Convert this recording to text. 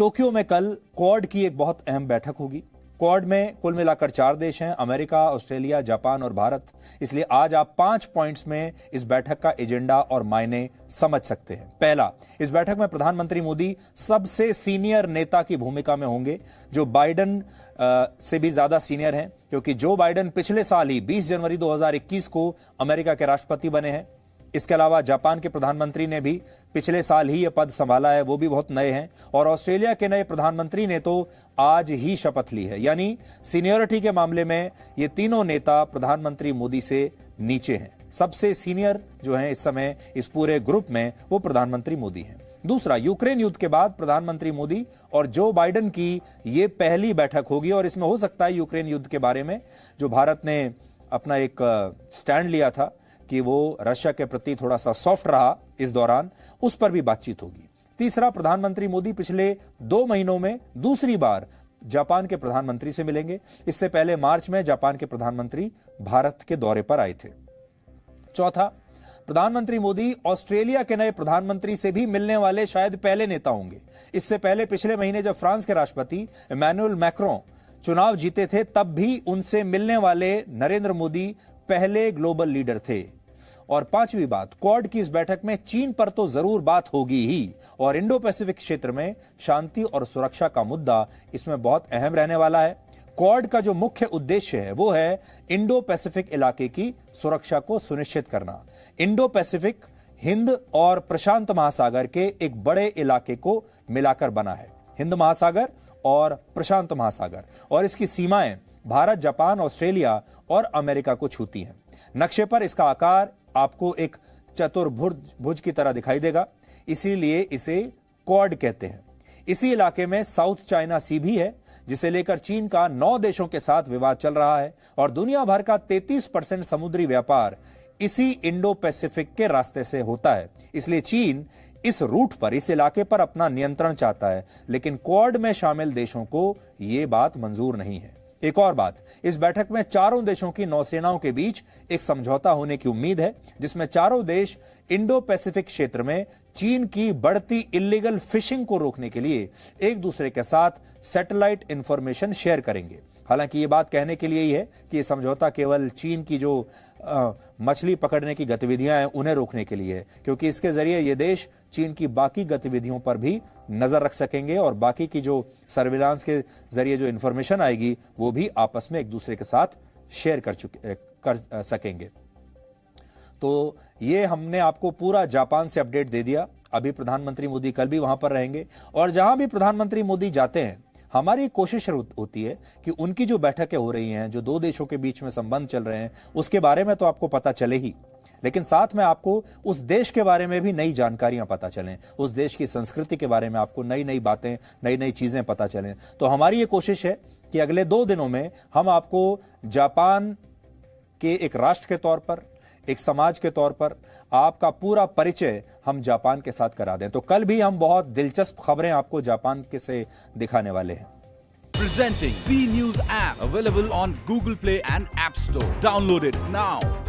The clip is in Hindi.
टोक्यो में कल क्वाड की एक बहुत अहम बैठक होगी। क्वाड में कुल मिलाकर 4 देश हैं, अमेरिका, ऑस्ट्रेलिया, जापान और भारत। इसलिए आज आप 5 पॉइंट्स में इस बैठक का एजेंडा और मायने समझ सकते हैं। पहला, इस बैठक में प्रधानमंत्री मोदी सबसे सीनियर नेता की भूमिका में होंगे, जो बाइडेन से भी ज्यादा सीनियर हैं, क्योंकि जो बाइडेन पिछले साल ही 20 जनवरी 2021 को अमेरिका के राष्ट्रपति बने हैं। इसके अलावा जापान के प्रधानमंत्री ने भी पिछले साल ही यह पद संभाला है, वो भी बहुत नए हैं। और ऑस्ट्रेलिया के नए प्रधानमंत्री ने तो आज ही शपथ ली है। यानी सीनियरिटी के मामले में ये तीनों नेता प्रधानमंत्री मोदी से नीचे हैं। सबसे सीनियर जो हैं इस समय इस पूरे ग्रुप में, वो प्रधानमंत्री मोदी हैं। दूसरा, यूक्रेन युद्ध के बाद प्रधानमंत्री मोदी और जो बाइडेन की ये पहली बैठक होगी, और इसमें हो सकता है यूक्रेन युद्ध के बारे में जो भारत ने अपना एक स्टैंड लिया था कि वो रशिया के प्रति थोड़ा सा सॉफ्ट रहा इस दौरान, उस पर भी बातचीत होगी। तीसरा, प्रधानमंत्री मोदी पिछले 2 महीनों में दूसरी बार जापान के प्रधानमंत्री से मिलेंगे। इससे पहले मार्च में जापान के प्रधानमंत्री भारत के दौरे पर आए थे। चौथा, प्रधानमंत्री मोदी ऑस्ट्रेलिया के नए प्रधानमंत्री से भी मिलने वाले शायद पहले नेता होंगे। इससे पहले पिछले महीने जब फ्रांस के राष्ट्रपति इमैनुअल मैक्रों चुनाव जीते थे, तब भी उनसे मिलने वाले नरेंद्र मोदी पहले ग्लोबल लीडर थे। और पांचवी बात, क्वाड की इस बैठक में चीन पर तो जरूर बात होगी ही, और इंडो पैसिफिक क्षेत्र में शांति और सुरक्षा का मुद्दा इसमें बहुत अहम रहने वाला है। क्वाड का जो मुख्य उद्देश्य है वो है इंडो पैसिफिक इलाके की सुरक्षा को सुनिश्चित करना। इंडो पैसिफिक हिंद और प्रशांत महासागर के एक बड़े इलाके को मिलाकर बना है। हिंद महासागर और प्रशांत महासागर, और इसकी सीमाएं भारत, जापान, ऑस्ट्रेलिया और अमेरिका को छूती हैं। नक्शे पर इसका आकार आपको एक चतुर्भुज की तरह दिखाई देगा, इसीलिए इसे क्वाड कहते हैं। इसी इलाके में साउथ चाइना सी भी है, जिसे लेकर चीन का 9 देशों के साथ विवाद चल रहा है, और दुनिया भर का 33% समुद्री व्यापार इसी इंडो पैसिफिक के रास्ते से होता है। इसलिए चीन इस रूट पर, इस इलाके पर अपना नियंत्रण चाहता है, लेकिन क्वाड में शामिल देशों को यह बात मंजूर नहीं है। एक और बात, इस बैठक में चारों देशों की नौसेनाओं के बीच एक समझौता होने की उम्मीद है, जिसमें चारों देश इंडो पैसिफिक क्षेत्र में चीन की बढ़ती इलीगल फिशिंग को रोकने के लिए एक दूसरे के साथ सैटेलाइट इंफॉर्मेशन शेयर करेंगे। हालांकि ये बात कहने के लिए ही है कि यह समझौता केवल चीन की जो मछली पकड़ने की गतिविधियां हैं उन्हें रोकने के लिए है, क्योंकि इसके जरिए ये देश चीन की बाकी गतिविधियों पर भी नजर रख सकेंगे, और बाकी की जो सर्विलांस के जरिए जो इंफॉर्मेशन आएगी वो भी आपस में एक दूसरे के साथ शेयर कर सकेंगे। तो ये हमने आपको पूरा जापान से अपडेट दे दिया। अभी प्रधानमंत्री मोदी कल भी वहां पर रहेंगे, और जहां भी प्रधानमंत्री मोदी जाते हैं, हमारी कोशिश होती है कि उनकी जो बैठकें हो रही हैं, जो 2 देशों के बीच में संबंध चल रहे हैं, उसके बारे में तो आपको पता चले ही, लेकिन साथ में आपको उस देश के बारे में भी नई जानकारियां पता चलें, उस देश की संस्कृति के बारे में आपको नई नई बातें, नई नई चीजें पता चलें। तो हमारी ये कोशिश है कि अगले 2 दिनों में हम आपको जापान के एक राष्ट्र के तौर पर, एक समाज के तौर पर आपका पूरा परिचय हम जापान के साथ करा दें। तो कल भी हम बहुत दिलचस्प खबरें आपको जापान के से दिखाने वाले हैं। Presenting B News app, available on Google Play and App Store. Download it now.